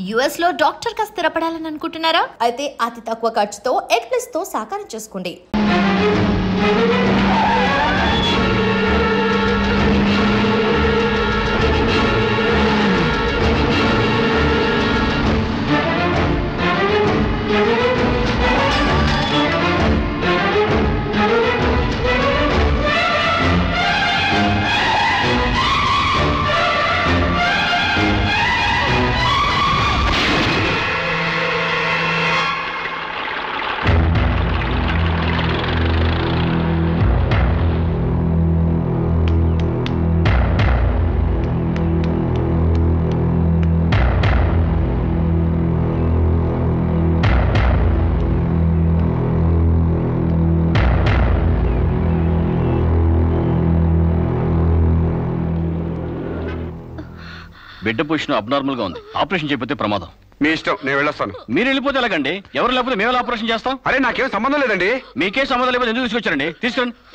US లో doctor గా స్థిరపడాలని అనుకుంటున్నారా? అయితే అతి తక్కువ ఖర్చుతో ఎగ్ ప్లస్ తో సాకారం చేసుకోండి. బిడ్డ పొజిషన్ అబ్నార్మల్ గా ఉంది. ఆపరేషన్ చేయకపోతే ప్రమాదం. మీ ఇష్టం, నేను వెళ్ళొస్తాను. మీరు వెళ్ళిపోతే ఎలాగండి? ఎవరు లేకపోతే మేము ఆపరేషన్ చేస్తాం. అరే నాకేం సంబంధం లేదండి. మీకే సంబంధం లేకపోతే ఎందుకు తీసుకొచ్చారండి?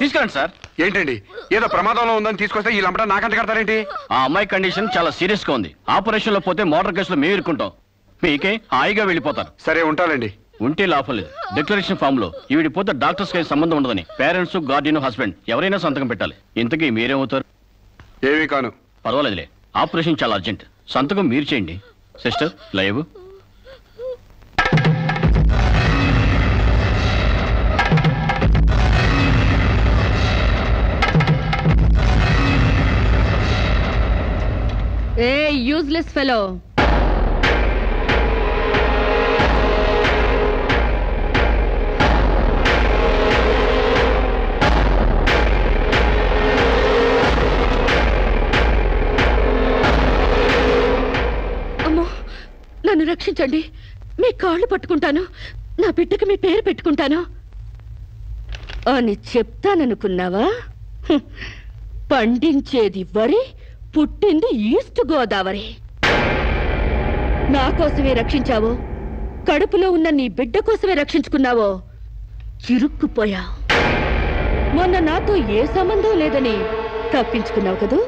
తీసుకురండి సార్. ఏంటండి ఏదో ప్రమాదంలో ఉందని తీసుకొస్తే ఈ లంపట నాకంట కడతారేంటి? ఆ అమ్మాయి కండిషన్ చాలా సీరియస్ గా ఉంది. ఆపరేషన్ లో పోతే మోటార్ కేసులో మేము ఇరుక్కుంటాం. మీకే హాయిగా వెళ్ళిపోతారు. సరే ఉంటానండి. ఉంటే లాభం లేదు. డిక్లరేషన్ ఫామ్ లో ఈవిడి పోతే డాక్టర్స్ కి సంబంధం ఉండదని పేరెంట్స్, గార్డియన్, హస్బెండ్ ఎవరైనా సంతకం పెట్టాలి. ఇంతకీ మీరేమవుతారు? ఏమీ కాను. పర్వాలేదులే, ఆపరేషన్ చాలా అర్జెంట్. సంతకం మీరు చేయండి. Sister live. ఏ యూజ్లెస్ ఫెలో, నన్ను రక్షించండి. మీ కాళ్ళు పట్టుకుంటాను, నా బిడ్డకి మీ పేరు పెట్టుకుంటాను అని చెప్తాననుకున్నావా? పండించేది వరి, పుట్టింది ఈస్ట్ గోదావరి. నా కోసమే రక్షించావో, కడుపులో ఉన్న నీ బిడ్డ కోసమే రక్షించుకున్నావో చిరుక్కుపోయావు. మొన్న నాతో ఏ సంబంధం లేదని తప్పించుకున్నావు కదూ.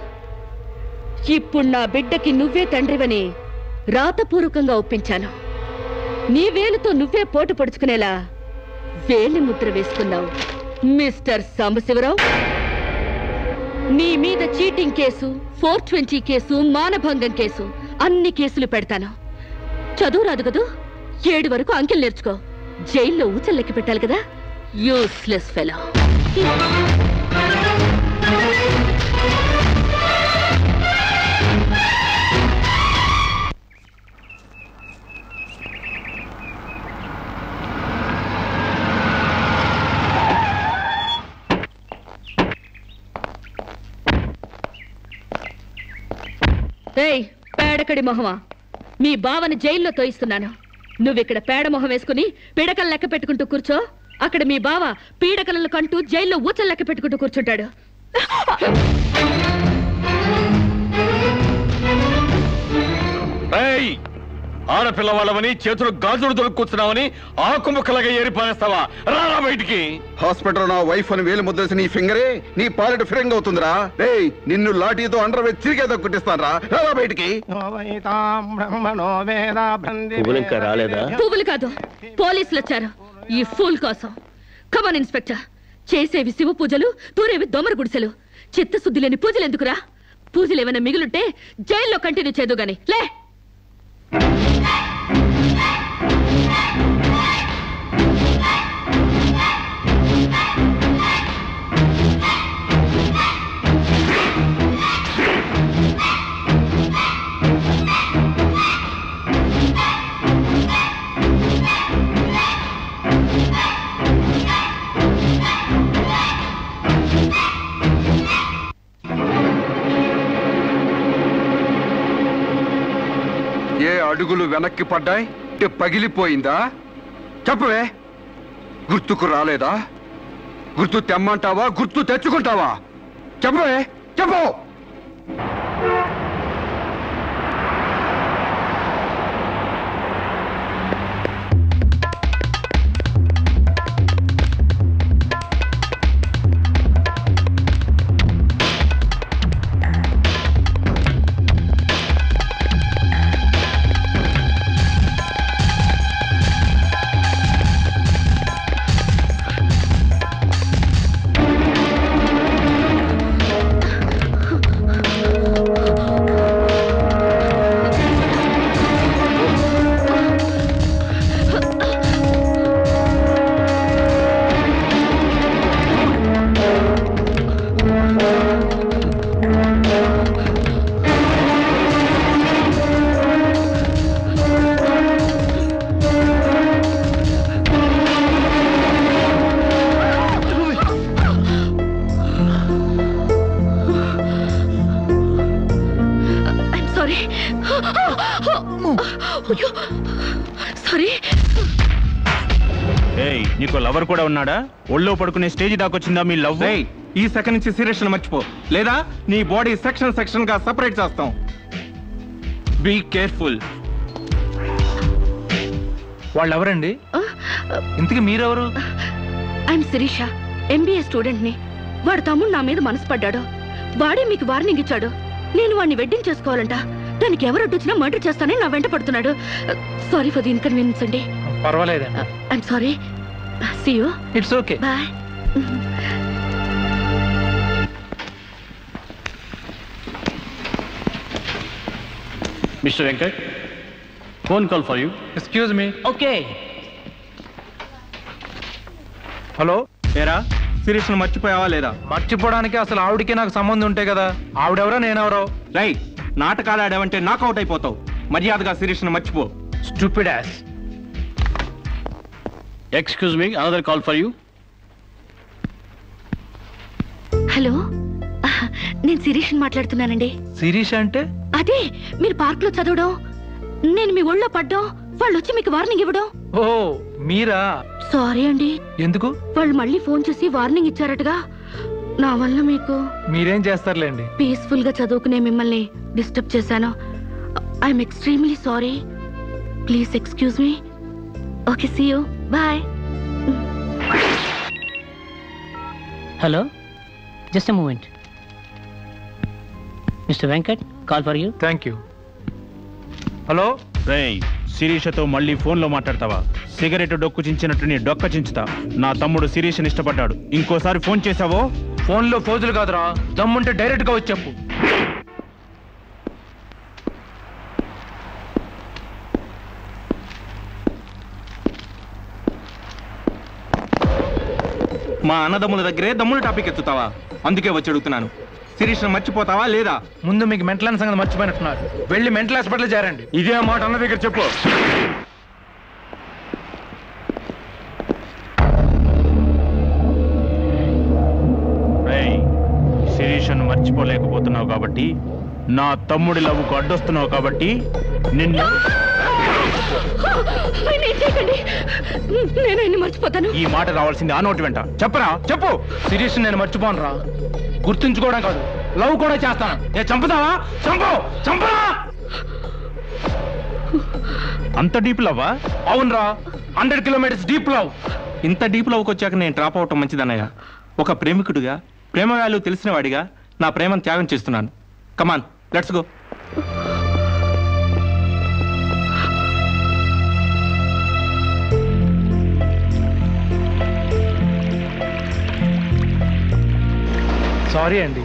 ఇప్పుడు నా బిడ్డకి నువ్వే తండ్రివని రాతపూర్వకంగా ఒప్పించాను. నీ వేలుతో నువ్వే పోటు పొడుచుకునేలా వేలి ముద్ర వేసుకున్నావు మిస్టర్ సాంబశివరావు. నీ మీద చీటింగ్ కేసు, 420 కేసు, మానభంగం కేసు, అన్ని కేసులు పెడతాను. చదువు రాదు కదూ, 7 వరకు అంకెలు నేర్చుకో. జైల్లో ఊచల్లెక్కి పెట్టాలి కదా. Useless fellow. ఏయ్ పేడకడి మొహమా, మీ బావని జైల్లో తోయిస్తున్నాను. నువ్విక్కడ పేడ మొహం వేసుకుని పీడకలు లెక్క పెట్టుకుంటూ కూర్చో. అక్కడ మీ బావ పీడకలను కంటూ జైల్లో ఊచలు లెక్క పెట్టుకుంటూ కూర్చుంటాడు. ఆడపిల్లవాళ్ళమని చేతులు గాజులు దొరుకుతున్నావని ఆకుముక్కలుగా ఏరిపారేస్తావా? రారా బయటికి. హాస్పిటల్ నా వైఫ్ అని వేలు ముద్రేసి నీ ఫింగరే నీ పాలెట్ ఫిరంగ్ అవుతుందిరా. రేయ్ నిన్ను లాఠీతో అండర్ వేసి తిరిగేదో కుట్టిస్తానరా. రారా బయటికి. రాలేదా? పువ్వులు కాదు, పోలీసులు వచ్చారు ఈ ఫూల్ కోసం. Come on inspector. చేసేవి శివ పూజలు, తూరేవి దొమర గుడిసెలు. చిత్తశుద్ధి లేని పూజలు ఎందుకురా? పూజలు ఏమైనా మిగులుంటే జైల్లో కంటిన్యూ చేదు గాని లే. ఏ అడుగులు వెనక్కి పడ్డాయి? పగిలిపోయిందా? చెప్పవే. గుర్తుకు రాలేదా? గుర్తు తెమ్మంటావా, గుర్తు తెచ్చుకుంటావా? చెప్పవే, చెప్పు. సారీ. ఏయ్, నీకు లవర్ కూడా ఉన్నాడా? ఒళ్ళో పడుకునే స్టేజ్ దాకొచ్చిందా మీ లవ్? ఈ సెకండ్ నుంచి సీరియస్ మర్చిపో, లేదా నీ బాడీ సెక్షన్ గా సెపరేట్ చేస్తాం. Be careful. వాళ్ళు ఎవరండి? ఇంతకీ మీరెవరు? ఐఎమ్ శిరీష, MBA స్టూడెంట్ ని. వాడు తమ్ముడు నా మీద మనసు పడ్డాడు. వాడే మీకు వార్నింగ్ ఇచ్చాడు. నేను వాడిని వెడ్డింగ్ చేసుకోవాలంట. దానికి ఎవరు అడ్డొచ్చినా మర్డర్ చేస్తానని నా వెంట పడుతున్నాడు. సారీ ఫర్ ది ఇన్కన్వీనియన్స్ అండి. పర్వాలేదండి. I'm sorry. See you. It's okay. Bye. Mister Venkat, phone call for you. Excuse me. Okay. Hello, ఏరా శిరీష్ మర్చిపోయావా లేదా? మర్చిపోవడానికి అసలు ఆవిడకి నాకు సంబంధం ఉంటే కదా. ఆవిడెవరో నేనెవరో. రైట్, నాటకాలు ఆడావంటే నాకౌట్ అయిపోతావు. మర్యాదగా శిరీష్ మర్చిపో. Stupid ass. Excuse me, another call for you. Hello, నేను శిరీష్ మాట్లాడుతున్నానండి. శిరీష్ అంటే? అదే మీరు పార్క్ లో చదవడం, నేను మీ ఒళ్ళో పడ్డం, వాళ్ళు వచ్చి మీకు వార్నింగ్ ఇవ్వడం. ఓ మీరా? సారీ అండి. ఎందుకు? వాళ్ళు మళ్ళీ ఫోన్ చేసి వార్నింగ్ ఇచ్చారటగా. నా వల్ల మీకు. మీరేం చేస్తారులేండి. పీస్ఫుల్ గా చదువుకునే మిమ్మల్ని డిస్టర్బ్ చేశాను. I'm extremely sorry. Please excuse me. Okay, see you. Bye. Hello, just a moment. Mr. Venkat, call for you. Thank you. Hello రేయ్, శిరీషతో మళ్ళీ ఫోన్లో మాట్లాడతావా? సిగరెట్ డొక్కు చించినట్టు నీ డొక్క చించుతా. నా తమ్ముడు శిరీషని ఇష్టపడ్డాడు. ఇంకోసారి ఫోన్ చేసావో ఫోన్లో ఫోజులు కాదురా, దమ్ముంటే డైరెక్ట్ గా వచ్చి చెప్పు. మా అన్నదమ్ముల దగ్గరే దమ్ముల టాపిక్ ఎత్తుతావా? అందుకే వచ్చి అడుగుతున్నాను, శిరీష్ మర్చిపోతావా లేదా? ముందు మీకు మెంటల్ సంగతి మర్చిపోయినట్టున్నారు. వెళ్ళి మెంటల్ హాస్పిటల్ చేరండి. ఇదే మాట అన్న దగ్గర చెప్పు. శిరీషను మర్చిపోలేకపోతున్నావు కాబట్టి, నా తమ్ముడి లవ్వుకు అడ్డొస్తున్నావు కాబట్టి నిన్ను. నేను మర్చిపోతాను. ఈ మాట రావాల్సింది ఆ నోటి వెంట. చెప్పరా, చెప్పు. శిరీష్ నేను మర్చిపోను రా. గుర్తుంచుకోవడం కాదు, లవ్ కూడా చేస్తాను. ఏ చంపుతావా? చంపు, చంపరా. అంత డీప్ లవ్వా? అవునరా, 100 కిలోమీటర్స్ డీప్ లవ్. ఇంత డీప్ లవ్కి వచ్చాక నేను డ్రాప్ అవటం మంచిదన్నయ్య. ఒక ప్రేమికుడిగా, ప్రేమ వాల్యూ తెలిసిన వాడిగా నా ప్రేమను త్యాగం చేస్తున్నాను. కమాన్, లెట్స్ గో. సారీ అండి,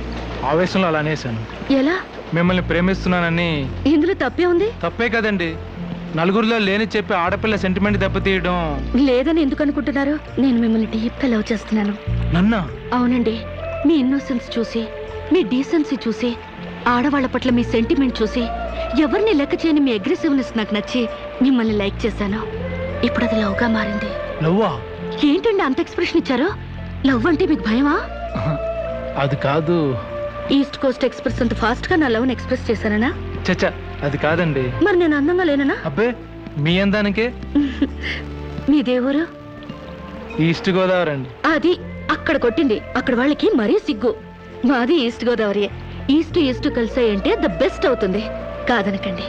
ఆవేశంలో అలా అనేసాను. ఎలా? మిమ్మల్ని ప్రేమిస్తున్నానని. ఇందులో తప్పే ఉంది? తప్పే కదండి. నలుగురిలో లేని చెప్పి ఆడపిల్ల సెంటిమెంట్ దెబ్బతీయడం. లేదని ఎందుకు అనుకుంటున్నారు? నేను మిమ్మల్ని డీప్ గా లవ్ చేస్తున్నాను. నన్నా? అవునండి. మీ ఇన్నోసెన్స్ చూసి, మీ డీసెన్సీ చూసి, ఆడవాళ్ల పట్ల మీ సెంటిమెంట్ చూసి, ఎవరిని లెక్క చేయని మీ అగ్రెసివ్నెస్ నాకు నచ్చి మిమ్మల్ని లైక్ చేశాను. ఇప్పుడు అది లవ్ గా మారింది. లవ్వా? ఏంటండి అంత ఎక్స్ప్రెషన్ ఇచ్చారు? లవ్ అంటే మీకు భయమా? అది కాదు. ఈస్ట్ కోస్ట్ ఎక్స్ప్రెస్ అంత ఫాస్ట్ గా నా లవ్ ని ఎక్స్ప్రెస్ చేశానా? చచ్చా, అది కాదండి. మరి నేను అందంగా లేనా? అబ్బే, మీ అందానికే. మీ దేవురు? ఈస్ట్ గోదావరి అండి. అది అక్కడ కొట్టింది. అక్కడ వాళ్ళకి మరీ సిగ్గు. మాది ఈస్ట్ గోదావరి. ఈస్ట్ ఈస్ట్ కలిసాయంటే ద బెస్ట్ అవుతుంది. కాదనకండి.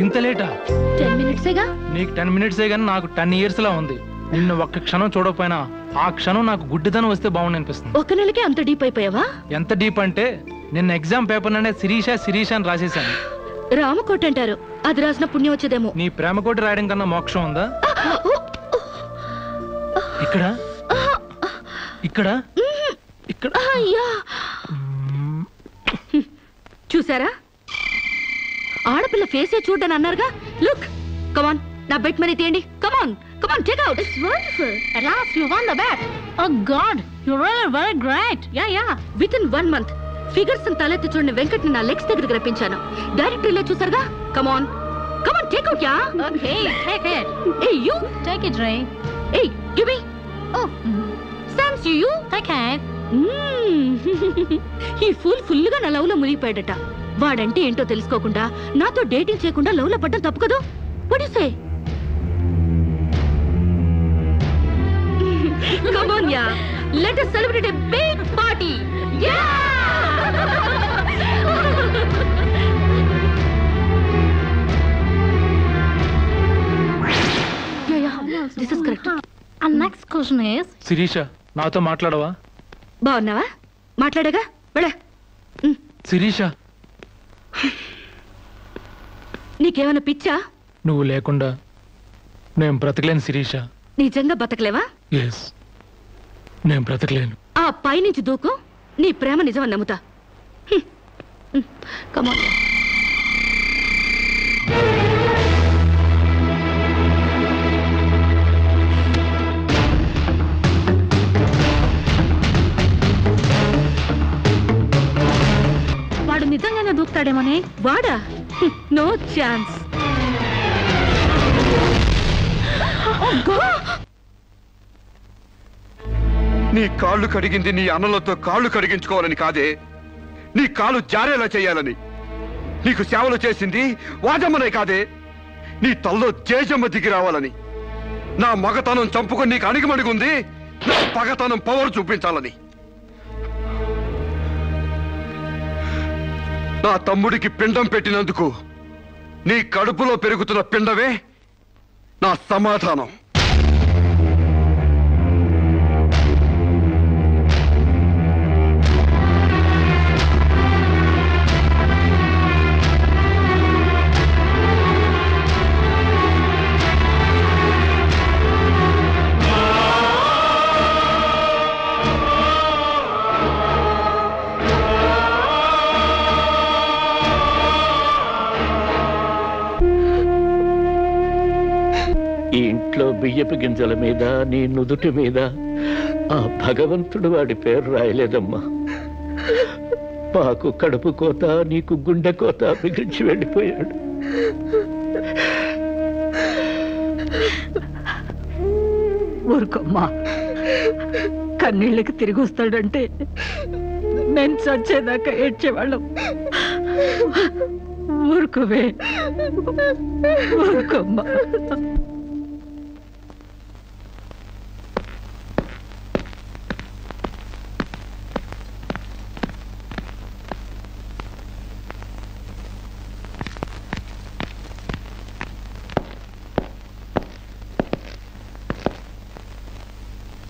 ఇంత లేటా? 10 మినిట్సేగా. నీకు 10 మినిట్సే గానీ నాకు 10 years లా ఉంది. నిన్ను ఒక్క క్షణం చూడకపోయినా ఆ క్షణం నాకు గుడ్డిదనం వస్తే బాగుంది అనిపిస్తుంది. ఒక నెలకే అంత డీప్ అయిపోయావా? ఎంత డీప్ అంటే నిన్న ఎగ్జామ్ పేపర్ ననే శిరీష అని రాసేసాను. రామకోట అంటారు, అది రాసిన పుణ్యం వచ్చేదేమో. నీ ప్రేమ కోటి రాయడం కన్నా మోక్షం ఉందా? ఇక్కడ ఇక్కడ ఇక్కడ. చూసారా, ఆడపిల్ల ఫేసే చూడని అన్నారుగా. లుక్, కమాన్, నా బెట్ మనీ తీయండి. Come on, come on, take out. It's wonderful. At last you won the bet. Oh God, you're really very great. Yeah. Within 1 month, figures తలెత్తి చూడని వెంకట్ని నా లెగ్స్ దగ్గరికి రప్పించాను. డైరెక్ట్ రిలే చూసారుగా. కమాన్, Come on, take out, yeah. Okay, take it. Hey, you. Take it, Ray. Hey, give me. Oh, Thanks, you. take it. ఈ ఫుల్గా నా love లో మునిగిపోయాడట. వాడంటే ఏంటో తెలుసుకోకుండా నాతో డేటింగ్ చేయకుండా లవ్ లో పడ్డం తప్పు కదా? What do you say? Come on, yeah. Let us celebrate a big party. Yeah! Yeah. This is correct. And next question is, Sirisha, నాతో మాట్లాడవా? బాగున్నావా? మాట్లాడగా వెళ్ళ. శిరీష, నీకేమైనా పిచ్చా? నువ్వు లేకుండా నేను బ్రతకలేను శిరీష. నిజంగా బతకలేవా? ఎస్, నేను బ్రతకలేను. ఆ పైనుంచి దూకు, నీ ప్రేమ నిజమని నమ్ముతా. కమాన్. వాడు నిజంగానే దూకుతాడేమోనే. వాడా? No chance. నీ కాళ్ళు కడిగింది నీ అన్నలతో కాళ్ళు కడిగించుకోవాలని కాదే, నీ కాలు జారేలా చేయాలని. నీకు సేవలు చేసింది వాజమ్మనే కాదే, నీ తల్లో జేజమ్మ దిగి రావాలని. నా మగతనం చంపుకొని నీకు అణిగిమణిగుంది నా పగతనం పవర్ చూపించాలని. నా తమ్ముడికి పిండం పెట్టినందుకు నీ కడుపులో పెరుగుతున్న పిండమే నా సమాధానం. ఈ ఇంట్లో బియ్యపు గింజల మీద నీ నుదుటి మీద ఆ భగవంతుడు వాడి పేరు రాయలేదమ్మా. మాకు కడుపు కోత, నీకు గుండె కోత మిగిల్చి వెళ్ళిపోయాడు. ఊరుకోమ్మా, కన్నీళ్ళకి తిరిగి వస్తాడంటే నేను చచ్చేదాకా ఏడ్చేవాళ్ళం. ఊరుకోవే, ఊరుకోమ్మా.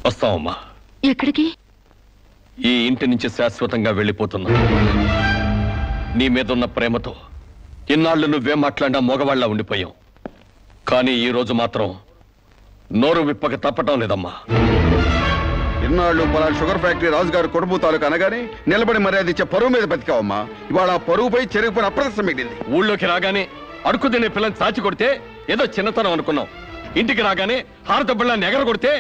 వస్తామమ్మా. ఎక్కడికి? ఈ ఇంటి నుంచి శాశ్వతంగా వెళ్ళిపోతున్నా. నీ మీదున్న ప్రేమతో ఇన్నాళ్ళు నువ్వేం మాట్లాడినా మగవాళ్ళ ఉండిపోయాం. కానీ ఈ రోజు మాత్రం నోరు విప్పక తప్పటం లేదమ్మా. ఇన్నాళ్ళు పలానా షుగర్ ఫ్యాక్టరీ రాజుగారు కొడుపు తాలూకు అనగానే నిలబడి మర్యాద ఇచ్చే పరువు మీద బతికావమ్మా. ఇవాళ ఆ పరువుపై చెరుగుపడి అప్రదర్శనం మిగిలింది. ఊళ్ళోకి రాగానే అడుక్కు తినే పిల్లని చాచి కొడితే ఏదో చిన్నతనం అనుకున్నాం. ఇంటికి రాగానే హారతబ్బళ్ళని ఎగర కొడితే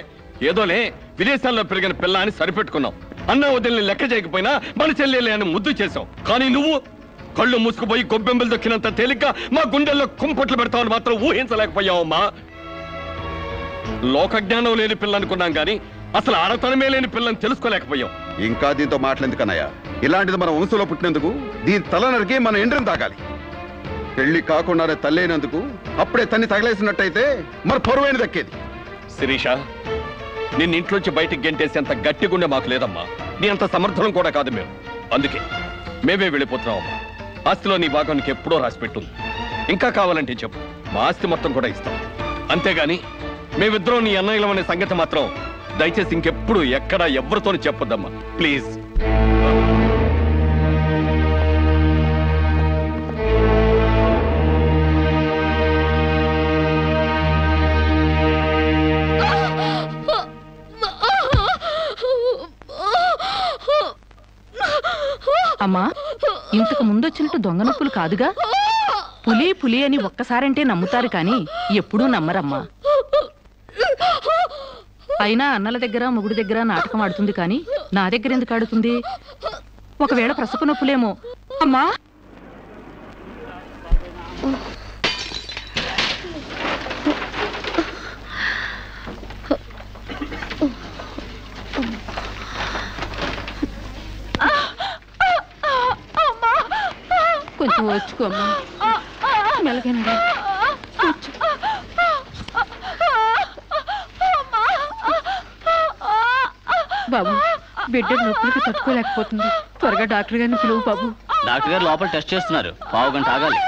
ఏదోలే విదేశాల్లో పెరిగిన పిల్ల అని సరిపెట్టుకున్నాం. అన్న వదిలిని లెక్క చేయకపోయినా మన చెల్లెలే అని ముద్దు చేశావు. కానీ నువ్వు కళ్ళు మూసుకుపోయి గొబ్బెంబలు దొక్కినంత తేలిగ్గా మా గుండెల్లో కుంపట్లు పెడతావని మాత్రం ఊహించలేకపోయావమ్మా. లోకజ్ఞానం లేని పిల్ల అనుకున్నాం కానీ అసలు ఆడతనమే లేని పిల్లని తెలుసుకోలేకపోయాం. ఇంకా దీంతో మాట్లాడేందుకన్నయ్య, ఇలాంటిది మన వంశంలో పుట్టినందుకు దీని తల నరికి మన ఎండ్రం తాగాలి. పెళ్లి కాకుండానే తల్లైనందుకు అప్పుడే తన్ని తగలేసినట్టయితే మరి పరువైన దక్కేది. శిరీష, నిన్న ఇంట్లోంచి బయటికి గెంటేసేంత గట్టి గుండె మాకు లేదమ్మా. నీ అంత సమర్థనం కూడా కాదు మేము. అందుకే మేమే వెళ్ళిపోతున్నామమ్మా. ఆస్తిలో నీ భాగం నీకు ఎప్పుడో రాసి పెట్టుంది. ఇంకా కావాలంటే చెప్పు, మా ఆస్తి మొత్తం కూడా ఇస్తాం. అంతేగాని మేమిద్దరం నీ అన్నయ్యలం అనే సంగతి మాత్రం దయచేసి ఇంకెప్పుడు ఎక్కడా ఎవరితోని చెప్పొద్దమ్మా, ప్లీజ్. అమ్మా, ఇంతకు ముందొచ్చినట్టు దొంగ నొప్పులు కాదుగా? పులి పులి అని ఒక్కసారంటే నమ్ముతారు కానీ ఎప్పుడూ నమ్మరమ్మా. అయినా అన్నల దగ్గర మొగుడి దగ్గర నాటకం ఆడుతుంది కానీ నా దగ్గర ఎందుకు ఆడుతుంది? ఒకవేళ ప్రసవ నొప్పులేమో. అమ్మా వచ్చుకోమ్మా మెలగండి బాబు బిడ్డ నొప్పులకి తట్టుకోలేకపోతుంది త్వరగా డాక్టర్ గారిని పిలువు బాబు డాక్టర్ గారు లోపల టెస్ట్ చేస్తున్నారు 1/2 గంట ఆగాలి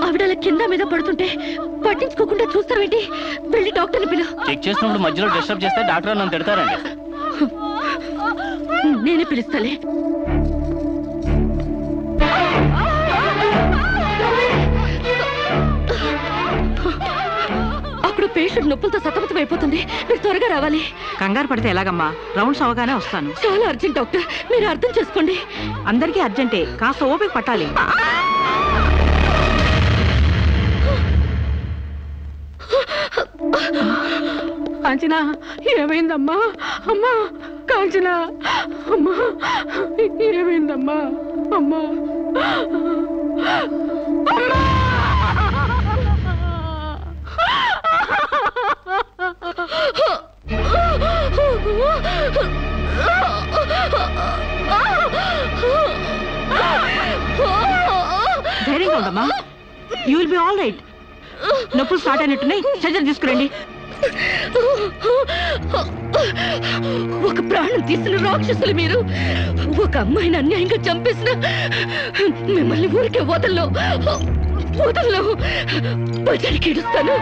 ఆవిడ కింద మీద పడుతుంటే పట్టించుకోకుండా చూస్తావేంటి వెళ్ళి డాక్టర్ని పిలువు చెక్ చేసినప్పుడు మధ్యలో డిస్టర్బ్ చేస్తే డాక్టర్ నన్ను తిడతారండి నేనే పిలుస్తాలే అప్పుడు పేషెంట్ నొప్పులతో సతమతం అయిపోతుంది మీరు త్వరగా రావాలి కంగారు పడితే ఎలాగమ్మా రౌండ్స్ అవగానే వస్తాను చాలా అర్జెంట్ డాక్టర్ మీరు అర్థం చేసుకోండి అందరికీ అర్జెంటే కాస్త ఓపిక పట్టాలి కాంచనా ఏమైందమ్మా అమ్మా కాంచనా అమ్మా ఏమైందమ్మా అమ్మా ధైర్యంగా ఉండమ్మా you will be all right నొప్పులు స్టార్ట్ అయినట్టున్నాయి సర్జరీ తీసుకురండి ఒక ప్రాణం తీసిన రాక్షసులు మీరు ఒక అమ్మాయిని అన్యాయంగా చంపేసిన మిమ్మల్ని ఊరికే వదల్లో బజారికి ఇడుస్తాను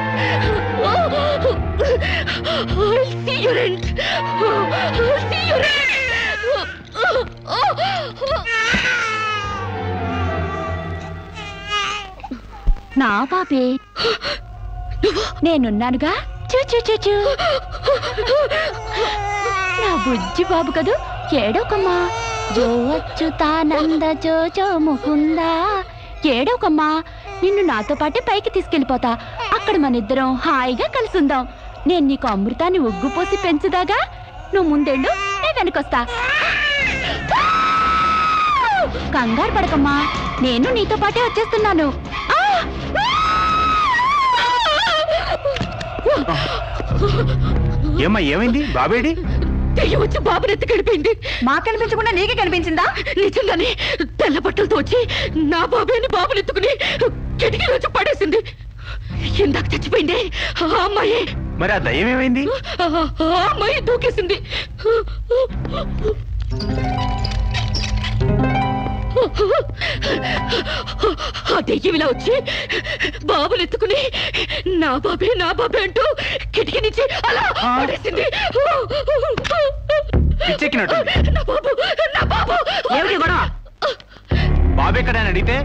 నా పాపే నేనున్నానుగా చూ నా బుజ్జి బాబు కదూ ఏడోకమ్మా జో అచ్యుతానంద జో జో ముకుందా ఏడోకమ్మా నిన్ను నాతో పాటే పైకి తీసుకెళ్ళిపోతా అక్కడ మన ఇద్దరం హాయిగా కలిసి ఉందాం నేను నీకు అమృతాన్ని ఉగ్గుపోసి పెంచుదాగా నువ్వు ముందెళ్ళు నేను వెనకొస్తా కంగారు పడకమ్మా నేను నీతో పాటే వచ్చేస్తున్నాను ఏమ్మా ఏమైంది బాబేడి దెయ్యం వచ్చి బాబుని ఎత్తి గడిపోయింది మాకు కనిపించకుండా నీకే కనిపించిందా నిజంగానే తెల్ల బట్టలతో వచ్చి నా బాబేని బాబుని ఎత్తుకుని కిటికీలో వచ్చి పడేసింది ఇందాక చచ్చిపోయింది ఆ అమ్మాయి మరి ఆ దయ్యం ఏమైంది ఆ అమ్మాయి దూకేసింది ఆ దెయ్యం ఇలా వచ్చి బాబుని ఎత్తుకుని నా బాబే అంటూ కిటికీ నుంచి అలా పడేసింది పిచ్చెక్కినట్టు నా బాబు ఏమిటి గొడవ బాబు ఎక్కడ అని అడిగితే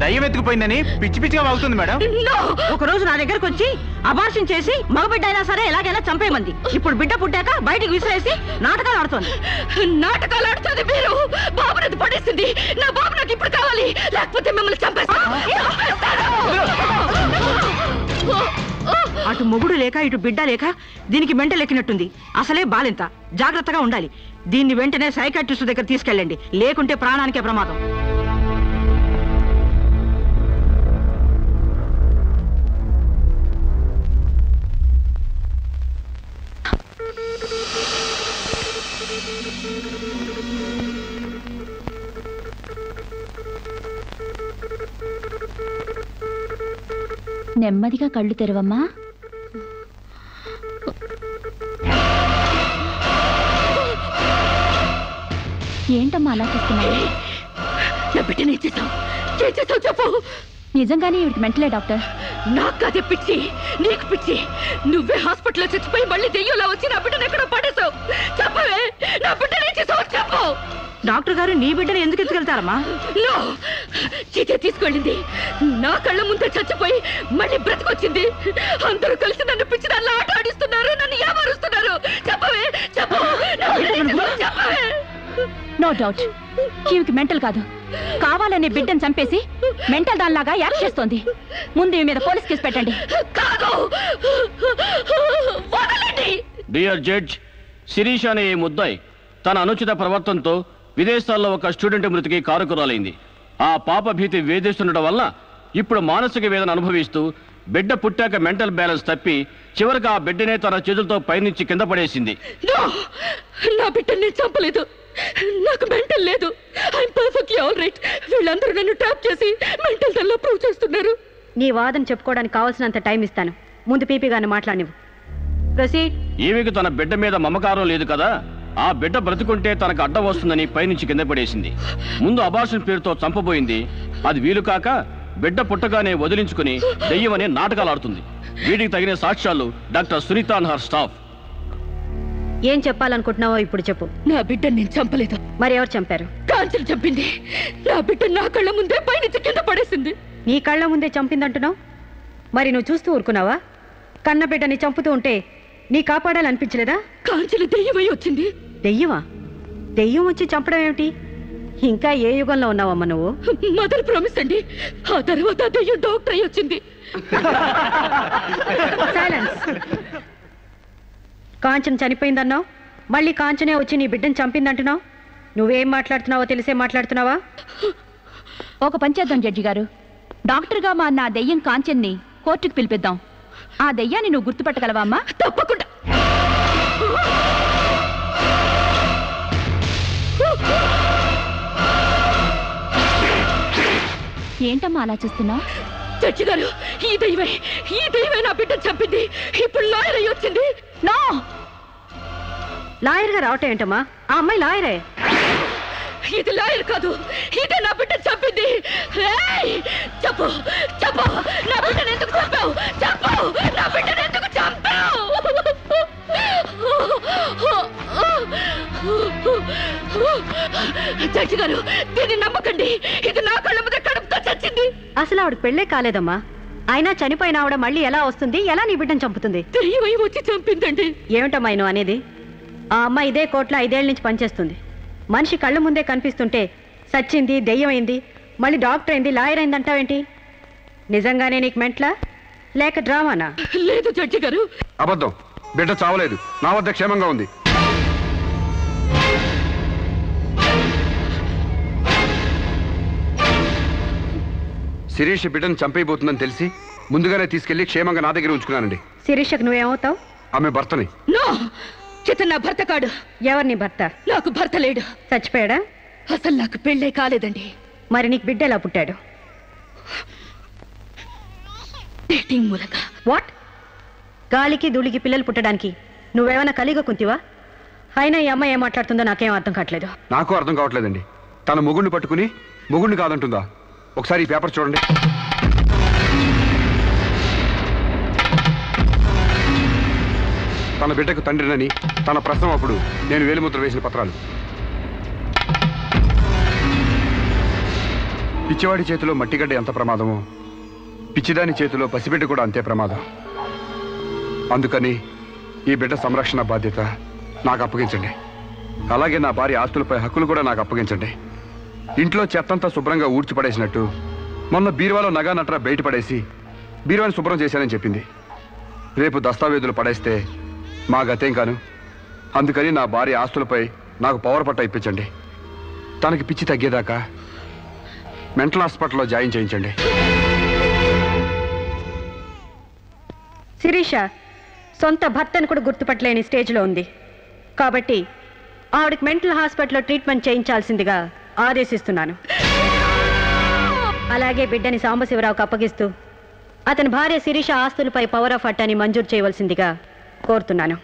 దయ్యం ఎత్తుకుపోయిందని పిచ్చి పిచ్చిగా వాగుతుంది మేడం ఒక రోజు నా దగ్గరకు వచ్చి అబార్షన్ చేసి మగబిడ్డ అయినా సరే ఎలాగైనా చంపేయమంది ఇప్పుడు బిడ్డ పుట్టాక బయటికి విసిరేసి నాటకాలు ఆడుతోంది మీరు బాబునది పడేసింది నా బాబు నాకు ఇప్పుడు కావాలి లేకపోతే మిమ్మల్ని చంపేస్తాను అటు మొగుడు లేక ఇటు బిడ్డ లేక దీనికి మెంటలెక్కినట్టుంది అసలే బాలింత జాగ్రత్తగా ఉండాలి దీన్ని వెంటనే సైకాట్రిస్ట్ దగ్గర తీసుకెళ్ళండి లేకుంటే ప్రాణానికే ప్రమాదం నెమ్మదిగా కళ్ళు తెరవమ్మా ఏంటమ్మా అలా చూస్తున్నావు చెప్పు నిజంగానే ఇవిడికి మెంటలే డాక్టర్ నాకు అదే పిచ్చి నీకు పిచ్చి నువ్వే హాస్పిటల్లో చచ్చిపోయి మళ్ళీ దెయ్యంలా వచ్చి నా బిడ్డను ఎక్కడో పడేసావు చెప్పవే నా బిడ్డనే చేసావు చెప్పు డాక్టర్ గారు నీ బిడ్డను ఎందుకు ఎత్తుకెళ్తారమ్మా చీతే తీసుకెళ్ళింది నా కళ్ళ ముందే చచ్చిపోయి మళ్ళీ బ్రతికొచ్చింది అందరూ కలిసి నన్ను పిచ్చి దాన్ని ఆట ఆడిస్తున్నారు నన్ను ఏమారుస్తున్నారు చెప్పవే చెప్పు చెప్పవే నో డౌట్ ఈవికి మెంటల్ కాదు కావాలనే బిడ్డను చంపేసి మెంటల్ దానిలాగా యాక్ట్ చేస్తోంది ముందు ఈ మీద పోలీస్ కేసు పెట్టండి డియర్ జడ్జ్ శిరీష్ అనే ఈ ముద్దాయి తన అనుచిత ప్రవర్తనతో విదేశాల్లో ఒక స్టూడెంట్ మృతికి కారుకురాలైంది ఆ పాప భీతి వేధిస్తుండటం వల్ల ఇప్పుడు మానసిక వేదన అనుభవిస్తూ బిడ్డ పుట్టాక మెంటల్ బ్యాలెన్స్ తప్పి చివరికి ఆ బిడ్డనే తన చేతులతో పైనుంచి కింద పడేసింది. నా బిడ్డని నేను చంపలేదు. నాకు మెంటల్ లేదు. I'm perfectly all right. వీళ్ళందరూ నన్ను ట్యాప్ చేసి మెంటల్ దానిలో ప్రూవ్ చేస్తున్నారు. నీ వాదన చెప్పుకోవడానికి కావాల్సినంత టైం ఇస్తాను. ముందు పీపీ గారిని మాట్లాడినివ్వు. ప్రొసీడ్. ఈమెకు తన బిడ్డ మీద మమకారం లేదు కదా, ఆ బిడ్డ బ్రతుకుంటే తనకు అడ్డం వస్తుందని పైనుంచి కింద పడేసింది. ముందు అబార్షన్ పేరుతో చంపబోయింది. అది వీలు కాక బిడ్డ పుట్టగానే వదిలించుకుని దెయ్యమనే నాటకాలు ఆడుతుంది. వీటికి తగిన సాక్ష్యాలు doctor Sunita and her staff. ఏం చెప్పాలనుకుంటున్నావో ఇప్పుడు చెప్పు. నా బిడ్డని నేను చంపలేదు. మరి ఎవరు చంపారు? కాంచెలు చంపింది. నా బిడ్డ నా కళ్ళ ముందే పైనుంచి కింద పడేసింది. నీ కళ్ళ ముందే చంపిందంటున్నావు, మరి నువ్వు చూస్తూ ఊరుకున్నావా? కన్న బిడ్డని చంపుతూ ఉంటే నీ కాపాడాలనిపించలేదా? కాంచెలు దెయ్యమై వచ్చింది. దెయ్యమా? దెయ్యం వచ్చి చంపడం ఏమిటి? ఇంకా ఏ యుగంలో ఉన్నావమ్మా నువ్వు? మదర్ ప్రామిస్ అండి. ఆ తర్వాత దెయ్యం డాక్టర్ అయి వచ్చింది. సైలెన్స్. కాంచన చనిపోయిందన్నావు, మళ్ళీ కాంచనే వచ్చి నీ బిడ్డను చంపిందంటున్నావు. నువ్వేం మాట్లాడుతున్నావో తెలిసే మాట్లాడుతున్నావా? ఒక పంచేద్దాం జడ్జి గారు. డాక్టర్గా మా నా దెయ్యం కాంచెన్ని కోర్టుకు పిలిపిద్దాం. ఆ దెయ్యాన్ని నువ్వు గుర్తుపట్టగలవా అమ్మా? తప్పకుండా. ఏంటమ్మా అలా చూస్తున్నావు? జడ్జి గారు, ఈ దైవే నా బిడ్డ చంపింది. ఇప్పుడు లాయర్ అయ్యి వచ్చింది. నో, లాయర్ గా రావటం ఏంటమ్మా? ఆ అమ్మాయి లాయరే. ఇది లాయర్ కాదు, ఇదే నా బిడ్డ చంపింది. చెప్పు చెప్పు, నా బిడ్డను ఎందుకు చంపావు? చెప్పు, నా బిడ్డను ఎందుకు చంపావు? జడ్జి గారు, దీన్ని నమ్మకండి. ఇది నా కళ్ళ మీద కడుపుతో చచ్చింది. అసలు ఆవిడ పెళ్ళే కాలేదమ్మా. అయినా చనిపోయిన ఆవిడ మళ్ళీ ఎలా వస్తుంది? ఎలా నీ బిడ్డను చంపుతుంది? దెయ్యమై వచ్చి చంపిందండి. ఏమిటమ్మా నువ్వు అనేది? ఆ అమ్మాయి ఇదే కోర్టులో 5 ఏళ్ల నుంచి పనిచేస్తుంది. మనిషి కళ్ళ ముందే కనిపిస్తుంటే సచ్చింది, దెయ్యమైంది, మళ్ళీ డాక్టర్ అయింది, లాయర్ అయింది అంటావేంటి? నిజంగానే నీకు మెంట్లా లేక డ్రామానా? లేదు జడ్జి గారు, అబద్ధం. బిడ్డ చావలేదు, నా వద్ద క్షేమంగా ఉంది. శిరీష్ బిడ్డను చంపైపోతుందని తెలిసి ముందుగానే తీసుకెళ్లి క్షేమంగా నా దగ్గర ఉంచుకున్నానండి. శిరీషకు నువ్వేమవుతావు? ఆమె భర్తని. నో, చితన్ నా భర్త కాడు. ఎవరు నీ భర్త? నాకు భర్త లేడు. చచ్చిపోయాడా? అసలు నాకు పెళ్ళే కాలేదండి. మరి నీకు బిడ్డ ఎలా పుట్టాడు? డేటింగ్ మూలంగా. వాట్? గాలికి ధూళికి పిల్లలు పుట్టడానికి నువ్వేమైనా కలిగ కుంతివా? అయినా ఈ అమ్మాయి ఏం మాట్లాడుతుందో నాకేం అర్థం కావట్లేదు. నాకు అర్థం కావట్లేదండి. తన మొగుడిని పట్టుకుని మొగుడిని కాదంటుందా? ఒకసారి ఈ పేపర్ చూడండి. తన బిడ్డకు తండ్రినని తన ప్రశ్న అప్పుడు నేను వేలిముద్ర వేసిన పత్రాలు. పిచ్చివాడి చేతిలో మట్టిగడ్డ ఎంత ప్రమాదమో పిచ్చిదాని చేతిలో పసిబిడ్డ కూడా అంతే ప్రమాదం. అందుకని ఈ బిడ్డ సంరక్షణ బాధ్యత నాకు అప్పగించండి. అలాగే నా భార్య ఆస్తులపై హక్కులు కూడా నాకు అప్పగించండి. ఇంట్లో చెత్తంతా శుభ్రంగా ఊడ్చిపడేసినట్టు మొన్న బీరువాలో నగా నట్రా బయటపడేసి బీరువాని శుభ్రం చేశానని చెప్పింది. రేపు దస్తావేజులు పడేస్తే మా గతేం కాను. అందుకని నా భార్య ఆస్తులపై నాకు పవర్ పట్ట ఇప్పించండి. తనకి పిచ్చి తగ్గేదాకా మెంటల్ హాస్పిటల్లో జాయిన్ చేయించండి. శిరీష సొంత భర్తను కూడా గుర్తుపట్టలేని స్టేజ్లో ఉంది. కాబట్టి ఆవిడకి మెంటల్ హాస్పిటల్లో ట్రీట్మెంట్ చేయించాల్సిందిగా ఆదేశిస్తున్నాను. అలాగే బిడ్డని సాంబశివరావుకు అప్పగిస్తూ అతని భార్య శిరీష ఆస్తులపై పవర్ ఆఫ్ అటార్నీ మంజూరు చేయవలసిందిగా కోరుతున్నాను.